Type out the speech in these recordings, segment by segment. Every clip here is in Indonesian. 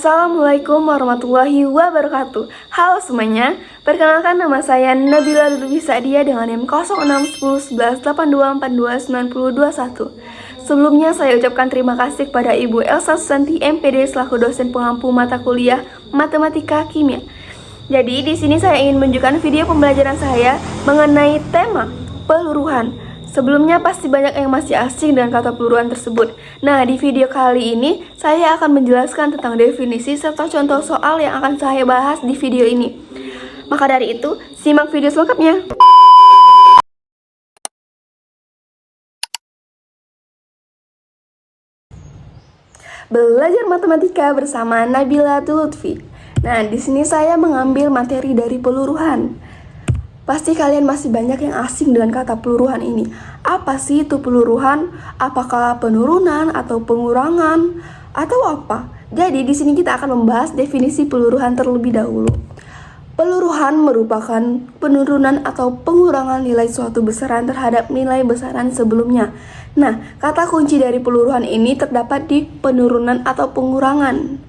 Assalamualaikum warahmatullahi wabarakatuh. Halo semuanya, perkenalkan nama saya Nabila Lutfi Sa'dia dengan NIM 061011824291. Sebelumnya saya ucapkan terima kasih kepada Ibu Elsa Susanti MPD selaku dosen pengampu mata kuliah Matematika Kimia. Jadi di sini saya ingin menunjukkan video pembelajaran saya mengenai tema peluruhan. Sebelumnya pasti banyak yang masih asing dengan kata peluruhan tersebut. Nah, di video kali ini saya akan menjelaskan tentang definisi serta contoh soal yang akan saya bahas di video ini. Maka dari itu, simak video selengkapnya. Belajar matematika bersama Nabila Lutfi. Nah, di sini saya mengambil materi dari peluruhan. Pasti kalian masih banyak yang asing dengan kata peluruhan ini. Apa sih itu peluruhan? Apakah penurunan atau pengurangan atau apa? Jadi di sini kita akan membahas definisi peluruhan terlebih dahulu. Peluruhan merupakan penurunan atau pengurangan nilai suatu besaran terhadap nilai besaran sebelumnya. Nah, kata kunci dari peluruhan ini terdapat di penurunan atau pengurangan.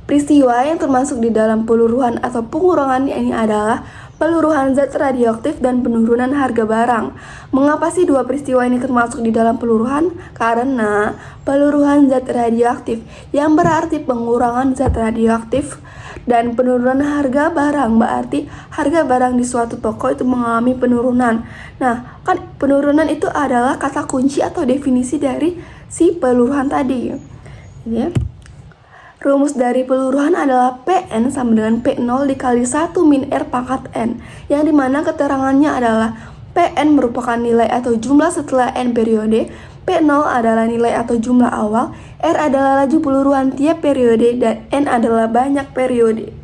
Peristiwa yang termasuk di dalam peluruhan atau pengurangan ini adalah peluruhan zat radioaktif dan penurunan harga barang. Mengapa sih dua peristiwa ini termasuk di dalam peluruhan? Karena peluruhan zat radioaktif yang berarti pengurangan zat radioaktif dan penurunan harga barang berarti harga barang di suatu toko itu mengalami penurunan. Nah, kan penurunan itu adalah kata kunci atau definisi dari si peluruhan tadi. Ya. Rumus dari peluruhan adalah Pn sama dengan P0 dikali 1 min R pangkat N, yang dimana keterangannya adalah Pn merupakan nilai atau jumlah setelah N periode, P0 adalah nilai atau jumlah awal, R adalah laju peluruhan tiap periode, dan N adalah banyak periode.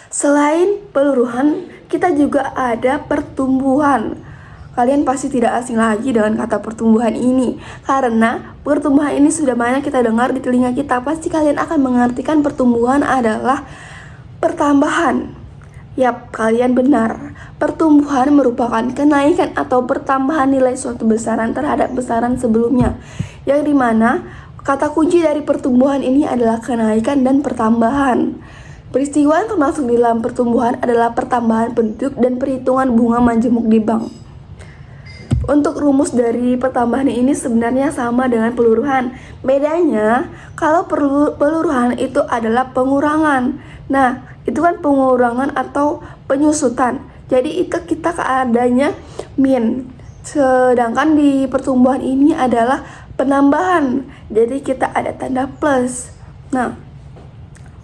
Selain peluruhan, kita juga ada pertumbuhan. Kalian pasti tidak asing lagi dengan kata pertumbuhan ini, karena pertumbuhan ini sudah banyak kita dengar di telinga kita. Pasti kalian akan mengartikan pertumbuhan adalah pertambahan. Yap, kalian benar. Pertumbuhan merupakan kenaikan atau pertambahan nilai suatu besaran terhadap besaran sebelumnya, yang dimana kata kunci dari pertumbuhan ini adalah kenaikan dan pertambahan. Peristiwa yang termasuk di dalam pertumbuhan adalah pertambahan penduduk dan perhitungan bunga majemuk di bank. Untuk rumus dari pertambahan ini sebenarnya sama dengan peluruhan. Bedanya, kalau peluruhan itu adalah pengurangan. Nah, itu kan pengurangan atau penyusutan. Jadi itu kita keadaannya min. Sedangkan di pertumbuhan ini adalah penambahan. Jadi kita ada tanda plus. Nah,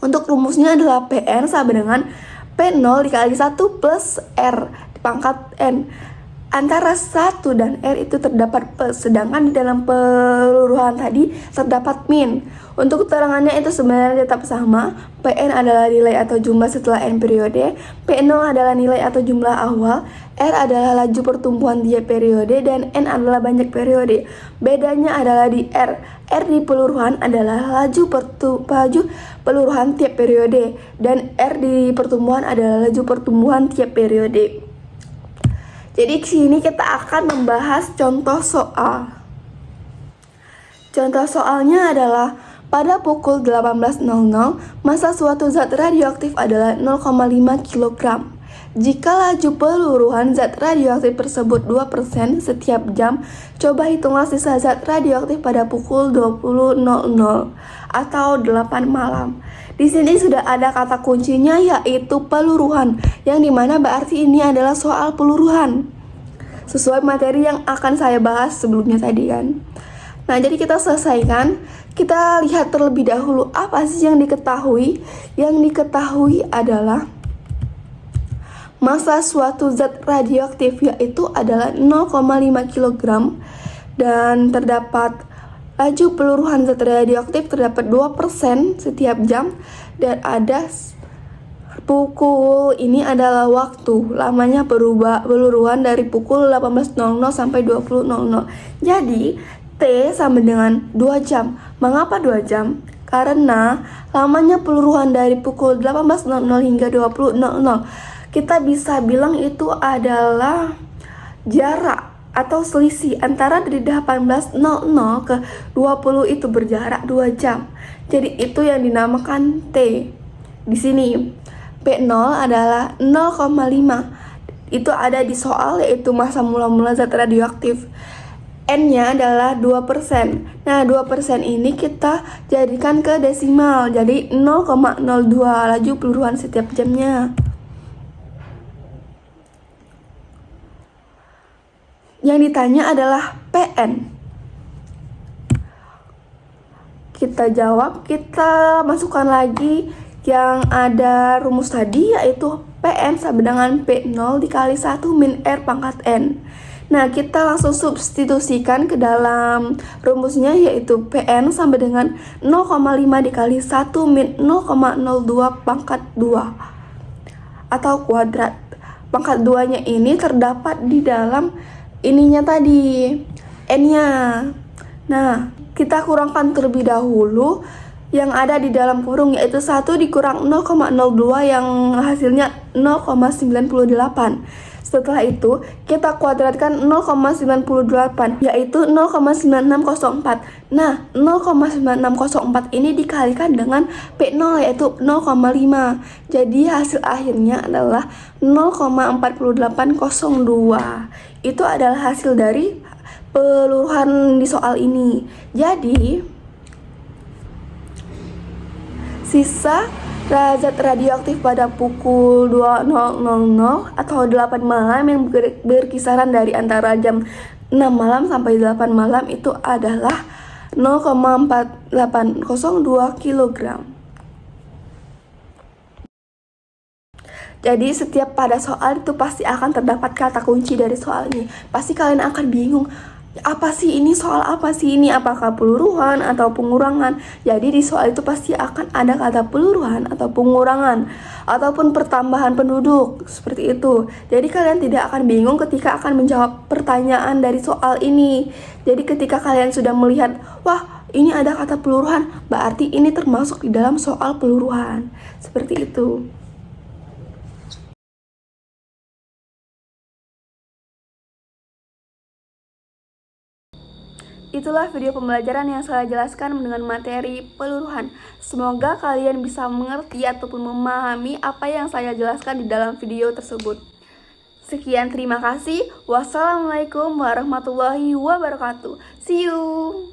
untuk rumusnya adalah Pn sama dengan P0 dikali 1 plus R di pangkat N. Antara 1 dan R itu terdapat plus, sedangkan di dalam peluruhan tadi terdapat min. Untuk keterangannya itu sebenarnya tetap sama. Pn adalah nilai atau jumlah setelah N periode, P0 adalah nilai atau jumlah awal, R adalah laju pertumbuhan tiap periode, dan N adalah banyak periode. Bedanya adalah di R. R di peluruhan adalah laju peluruhan tiap periode, dan R di pertumbuhan adalah laju pertumbuhan tiap periode. Jadi di sini kita akan membahas contoh soal. Contoh soalnya adalah pada pukul 18.00 massa suatu zat radioaktif adalah 0,5 kg. Jika laju peluruhan zat radioaktif tersebut 2% setiap jam, coba hitunglah sisa zat radioaktif pada pukul 20.00 atau 8 malam. Di sini sudah ada kata kuncinya yaitu peluruhan, yang dimana berarti ini adalah soal peluruhan. Sesuai materi yang akan saya bahas sebelumnya tadi kan. Nah, jadi kita selesaikan. Kita lihat terlebih dahulu apa sih yang diketahui. Yang diketahui adalah massa suatu zat radioaktif yaitu adalah 0,5 kg dan terdapat laju peluruhan zat radioaktif terdapat 2% setiap jam, dan ada pukul ini adalah waktu. Lamanya peluruhan dari pukul 18.00 sampai 20.00. Jadi T sama dengan 2 jam. Mengapa 2 jam? Karena lamanya peluruhan dari pukul 18.00 hingga 20.00. Kita bisa bilang itu adalah jarak atau selisih antara dari 18.00 ke 20 itu berjarak 2 jam. Jadi itu yang dinamakan T. Di sini P0 adalah 0,5. Itu ada di soal, yaitu massa mula-mula zat radioaktif. N-nya adalah 2%. Nah, 2% ini kita jadikan ke desimal. Jadi 0,02 laju peluruhan setiap jamnya. Yang ditanya adalah PN. Kita jawab, kita masukkan lagi yang ada rumus tadi, yaitu PN sama dengan P0 dikali 1 min R pangkat N. Nah, kita langsung substitusikan ke dalam rumusnya, yaitu PN sama dengan 0,5 dikali 1 min 0,02 pangkat 2 atau kuadrat. Pangkat 2-nya ini terdapat di dalam ininya tadi, N-nya. Nah, kita kurangkan terlebih dahulu yang ada di dalam kurung, yaitu 1 dikurang 0,02 yang hasilnya 0,98. Setelah itu kita kuadratkan 0,98, yaitu 0,9604. Nah, 0,9604 ini dikalikan dengan P0, yaitu 0,5. Jadi hasil akhirnya adalah 0,4802. Itu adalah hasil dari peluruhan di soal ini. Jadi sisa zat radioaktif pada pukul 20.00 atau 8 malam yang berkisaran dari antara jam 6 malam sampai 8 malam itu adalah 0,4802 kg. Jadi setiap pada soal itu pasti akan terdapat kata kunci dari soal ini. Pasti kalian akan bingung, apa sih ini, soal apa sih ini, apakah peluruhan atau pengurangan. Jadi di soal itu pasti akan ada kata peluruhan atau pengurangan ataupun pertambahan penduduk, seperti itu. Jadi kalian tidak akan bingung ketika akan menjawab pertanyaan dari soal ini. Jadi ketika kalian sudah melihat, wah ini ada kata peluruhan, berarti ini termasuk di dalam soal peluruhan, seperti itu. Itulah video pembelajaran yang saya jelaskan dengan materi peluruhan. Semoga kalian bisa mengerti ataupun memahami apa yang saya jelaskan di dalam video tersebut. Sekian, terima kasih. Wassalamualaikum warahmatullahi wabarakatuh. See you.